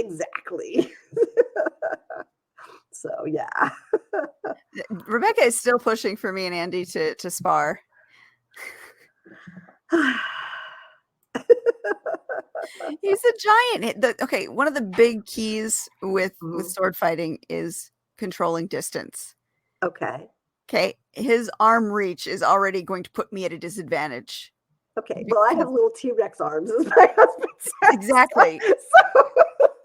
So yeah. Rebecca is still pushing for me and Andy to spar. He's a giant. One of the big keys with sword fighting is controlling distance. Okay, his arm reach is already going to put me at a disadvantage. Okay, well, I have little T-Rex arms, as my husband says. Exactly. So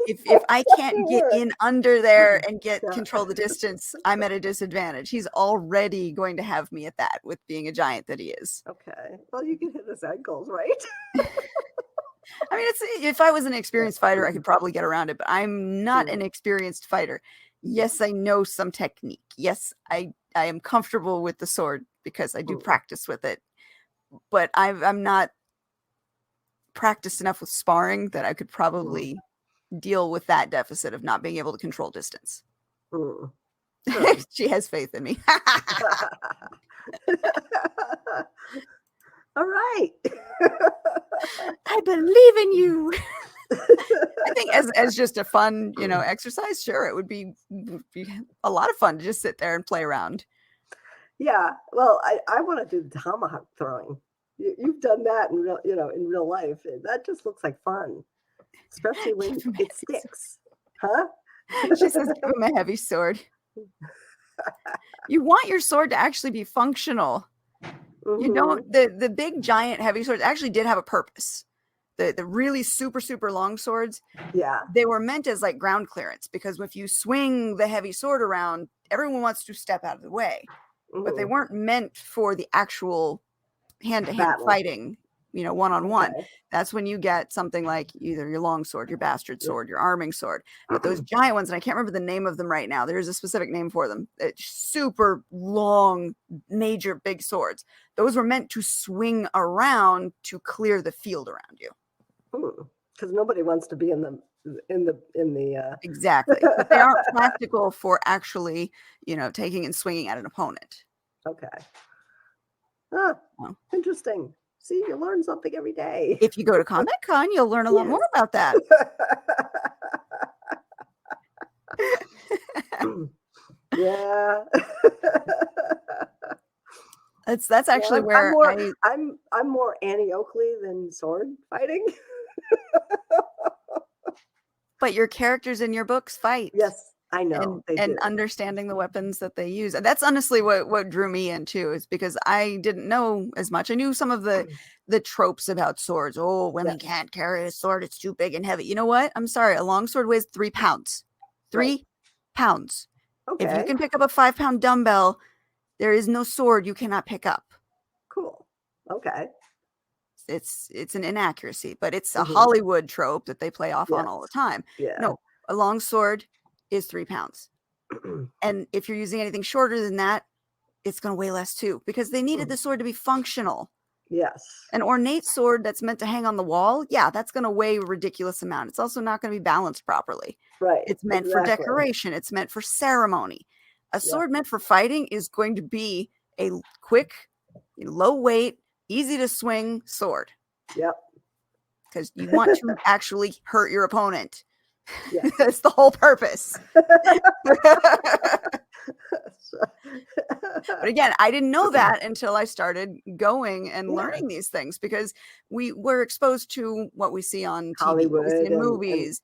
if I can't get in under there and control the distance, I'm at a disadvantage. He's already going to have me at that with being a giant that he is. Okay, well, you can hit his ankles, right? I mean, if I was an experienced fighter, I could probably get around it, but I'm not an experienced fighter. Yes, I know some technique. Yes, I am comfortable with the sword because I do practice with it, but I'm not practiced enough with sparring that I could probably deal with that deficit of not being able to control distance. She has faith in me. All right. I believe in you. I think as just a fun, exercise, sure, it would be a lot of fun to just sit there and play around. Yeah, well, I want to do the tomahawk throwing. You've done that in real life. That just looks like fun, especially when it sticks, huh? She says, "Give him a heavy sword." You want your sword to actually be functional. You don't. The big giant heavy swords actually did have a purpose. The really super super long swords, Yeah, they were meant as like ground clearance, because if you swing the heavy sword around, everyone wants to step out of the way. But they weren't meant for the actual hand-to-hand fighting, one-on-one. Okay. That's when you get something like either your long sword, your bastard sword, your arming sword. But those giant ones, and I can't remember the name of them right now, there's a specific name for them. It's super long, major, big swords. Those were meant to swing around to clear the field around you. Because nobody wants to be in the Exactly. But they aren't practical for actually, taking and swinging at an opponent. Okay. Interesting. See, you learn something every day. If you go to Combat Con, you'll learn a lot more about that. Yeah. That's actually where I'm more Annie Oakley than sword fighting. But your characters in your books fight. Yes, I know. And understanding the weapons that they use. And that's honestly what drew me in too, is because I didn't know as much. I knew some of the tropes about swords. Oh, women can't carry a sword, it's too big and heavy. You know what? I'm sorry. A long sword weighs 3 pounds. 3 pounds. Okay. If you can pick up a 5-pound dumbbell, there is no sword you cannot pick up. Cool. Okay. It's an inaccuracy, but it's a Hollywood trope that they play off on all the time. Yeah. No, a long sword is 3 pounds. And if you're using anything shorter than that, it's going to weigh less too, because they needed the sword to be functional. Yes. An ornate sword that's meant to hang on the wall, yeah, that's going to weigh a ridiculous amount. It's also not going to be balanced properly. Right. It's meant for decoration. It's meant for ceremony. A sword meant for fighting is going to be a quick, low weight, easy to swing sword. Yep. Because you want to actually hurt your opponent. Yeah. That's the whole purpose. But again, I didn't know that until I started going and learning these things, because we were exposed to what we see on TV, Hollywood, what we see in movies.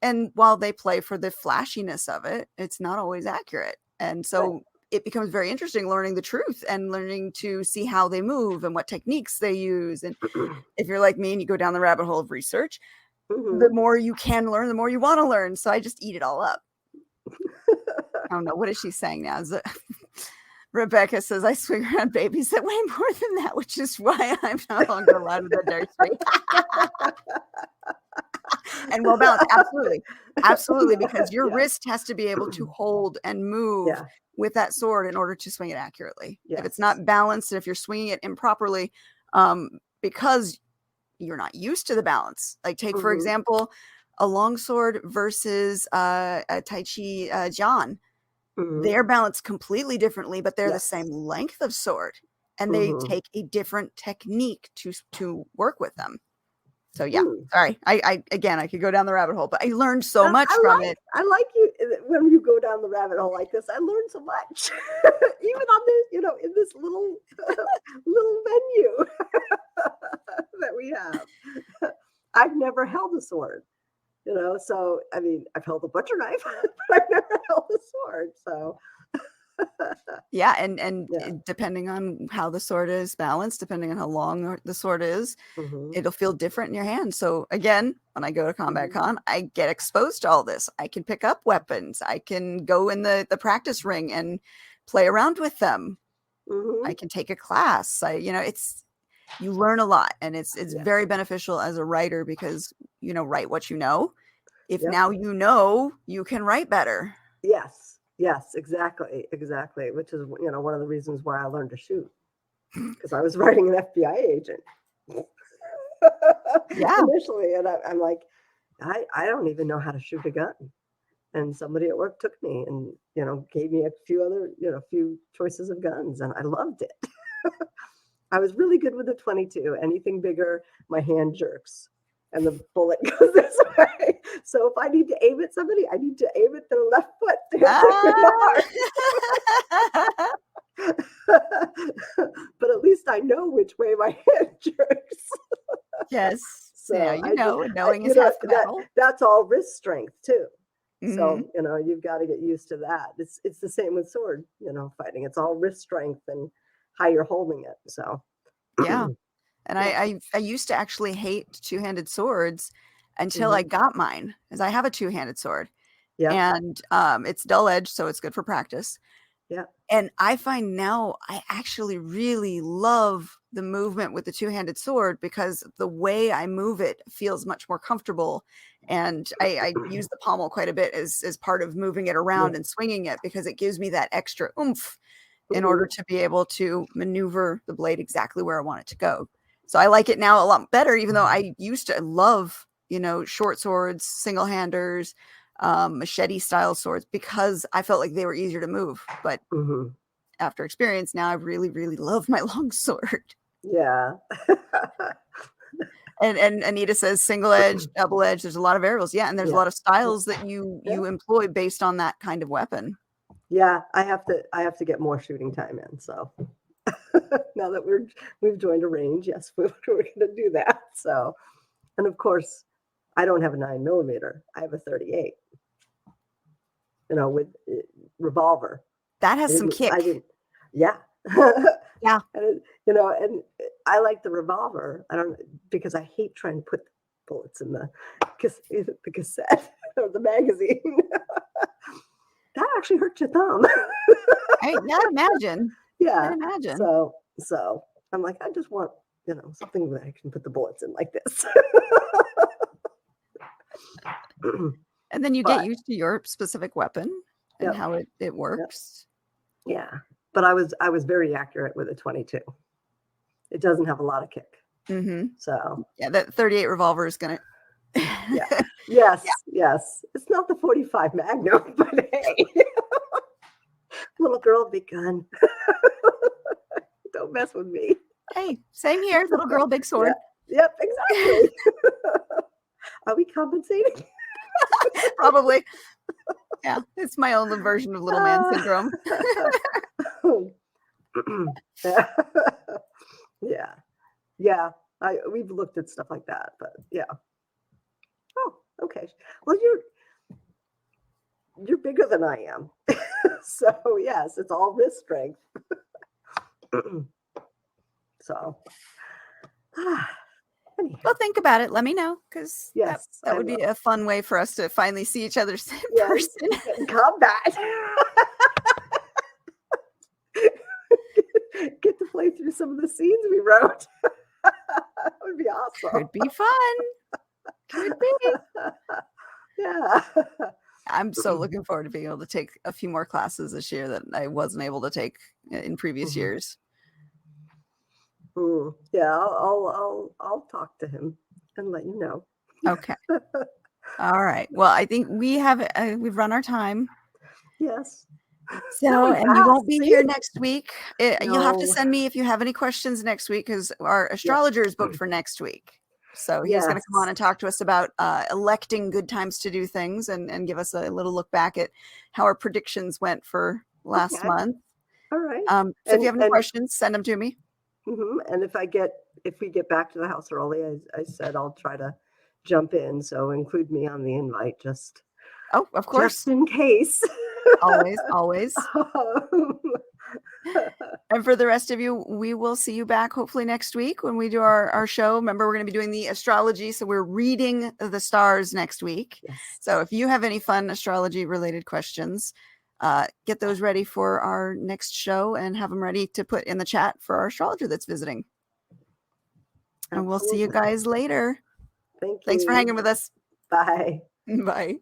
And while they play for the flashiness of it, it's not always accurate. And so it becomes very interesting learning the truth and learning to see how they move and what techniques they use. And if you're like me and you go down the rabbit hole of research, the more you can learn, the more you want to learn. So I just eat it all up. I don't know. What is she saying now? Rebecca says, I swing around babies that weigh more than that, which is why I'm no longer allowed in the dirt street. And well balanced. Absolutely. Absolutely. Because your wrist has to be able to hold and move with that sword in order to swing it accurately. If it's not balanced, and if you're swinging it improperly, because you're not used to the balance. Like take, for example, a longsword versus a Tai Chi John. They're balanced completely differently, but they're the same length of sword, and they take a different technique to work with them. So yeah, sorry. I could go down the rabbit hole, but I learned so much from it. I like you when you go down the rabbit hole like this. I learned so much, even on this, in this little venue that we have. I've never held a sword. So I mean, I've held a butcher knife, but I've never held a sword. So yeah, and depending on how the sword is balanced, depending on how long the sword is, it'll feel different in your hand. So again, when I go to Combat Con, I get exposed to all this. I can pick up weapons. I can go in the practice ring and play around with them. I can take a class. You learn a lot, and it's very beneficial as a writer, because write what you know. If now you can write better. Yes, exactly, which is one of the reasons why I learned to shoot, because I was writing an FBI agent initially, and I'm like, I don't even know how to shoot a gun. And somebody at work took me and gave me a few other few choices of guns, and I loved it. I was really good with the 22. Anything bigger, my hand jerks. and the bullet goes this way. So if I need to aim at somebody, I need to aim at their left foot. But at least I know which way my hand jerks. Yes. So yeah, knowing is half the battle. That's all wrist strength too. So, you've got to get used to that. It's the same with sword, fighting. It's all wrist strength and how you're holding it. So, yeah. And I used to actually hate two-handed swords until I got mine, because I have a two-handed sword. Yeah. And it's dull edged, so it's good for practice. Yeah. And I find now I actually really love the movement with the two-handed sword, because the way I move it feels much more comfortable. And I use the pommel quite a bit as part of moving it around and swinging it, because it gives me that extra oomph in order to be able to maneuver the blade exactly where I want it to go. So I like it now a lot better, even though I used to love, short swords, single-handers, machete style swords, because I felt like they were easier to move. But after experience now, I really, really love my long sword. Yeah. And Anita says single edge, double edge. There's a lot of variables. Yeah. And there's a lot of styles that you employ based on that kind of weapon. Yeah. I have to get more shooting time in. So now that we've joined a range, yes, we're going to do that. So, and of course, I don't have a 9mm. I have a 38. With revolver. That has some kick. Yeah. Yeah. And, and I like the revolver. Because I hate trying to put bullets in the cassette or the magazine. That actually hurts your thumb. I imagine. Yeah. I imagine. So I'm like, I just want, something that I can put the bullets in like this. And then you get used to your specific weapon and how it works. Yeah. But I was very accurate with a 22. It doesn't have a lot of kick. So yeah, that 38 revolver is gonna. Yeah. Yes. It's not the 45 Magnum, but hey, little girl, big gun. Don't mess with me. Hey, same here. Little girl, big sword. Yep, exactly. Are we compensating? Probably. Yeah, it's my own version of little man syndrome. Yeah. We've looked at stuff like that, but yeah. Oh, okay. Well, you're bigger than I am, so yes, it's all wrist strength. So, well, think about it. Let me know, because that would be a fun way for us to finally see each other in person. In combat. Get to play through some of the scenes we wrote. That would be awesome. Could be fun. Could be. Yeah. I'm so looking forward to being able to take a few more classes this year that I wasn't able to take in previous years. Yeah, I'll talk to him and let you know. Okay. All right. Well, I think we've run our time. Yes. So, and you won't be here next week. You'll have to send me if you have any questions next week, because our astrologer is booked for next week. So he's going to come on and talk to us about electing good times to do things and give us a little look back at how our predictions went for last month. All right. So if you have any questions, send them to me. And if we get back to the house early, I said I'll try to jump in. So include me on the invite, just of course, just in case. Always. And for the rest of you, we will see you back hopefully next week when we do our show. Remember, we're going to be doing the astrology, so we're reading the stars next week. Yes. So if you have any fun astrology related questions, get those ready for our next show and have them ready to put in the chat for our astrologer that's visiting. And we'll see you guys later. Thank you. Thanks for hanging with us. Bye. Bye.